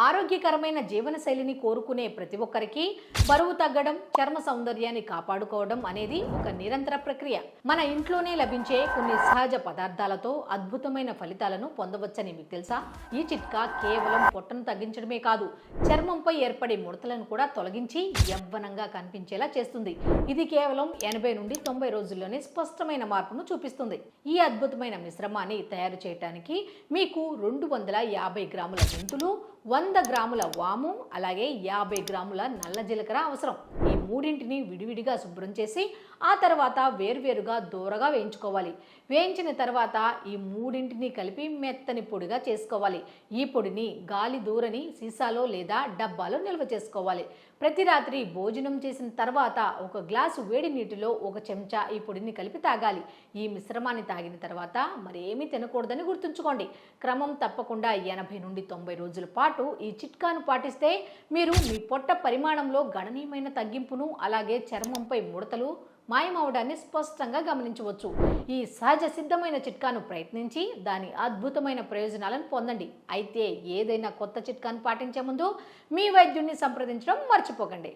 ఆరోగ్యకరమైన జీవనశైలిని కోరుకునే ప్రతి ఒక్కరికి బరువు తగ్గడం, చర్మ సౌందర్యాన్ని కాపాడుకోవడం అనేది ఒక నిరంతర ప్రక్రియ. మన ఇంట్లోనే లభించే కొన్ని సహజ పదార్థాలతో అద్భుతమైన ఫలితాలను పొందవచ్చని మీకు తెలుసా? ఈ చిట్కా కేవలం పొట్టను తగ్గించడమే కాదు, చర్మంపై ఏర్పడే ముడతలను కూడా తొలగించి యవ్వనంగా కనిపించేలా చేస్తుంది. ఇది కేవలం 80 నుండి 90 రోజుల్లోనే స్పష్టమైన మార్పును చూపిస్తుంది. ఈ అద్భుతమైన మిశ్రమాన్ని తయారు చేయడానికి మీకు 250 గ్రాముల మెంతులు, 100 గ్రాముల వాము, అలాగే 50 గ్రాముల నల్ల జీలకర్ర అవసరం. ఈ మూడింటిని విడివిడిగా శుభ్రం చేసి ఆ తర్వాత వేర్వేరుగా దూరగా వేయించుకోవాలి. వేయించిన తర్వాత ఈ మూడింటిని కలిపి మెత్తని పొడిగా చేసుకోవాలి. ఈ పొడిని గాలి దూరని సీసాలో లేదా డబ్బాలో నిల్వ చేసుకోవాలి. ప్రతి రాత్రి భోజనం చేసిన తర్వాత ఒక గ్లాసు వేడి నీటిలో 1 చెంచా ఈ పొడిని కలిపి తాగాలి. ఈ మిశ్రమాన్ని తాగిన తర్వాత మరేమీ తినకూడదని గుర్తుంచుకోండి. క్రమం తప్పకుండా 80 నుండి 90 రోజుల పాటు ఈ చిట్కాను పాటిస్తే మీరు మీ పొట్ట పరిమాణంలో గణనీయమైన తగ్గింపును, అలాగే చర్మంపై ముడతలు మాయమవడాన్ని స్పష్టంగా గమనించవచ్చు. ఈ సహజ సిద్ధమైన చిట్కాను ప్రయత్నించి దాని అద్భుతమైన ప్రయోజనాలను పొందండి. అయితే ఏదైనా కొత్త చిట్కాను పాటించే ముందు మీ వైద్యుడిని సంప్రదించడం మర్చిపోకండి.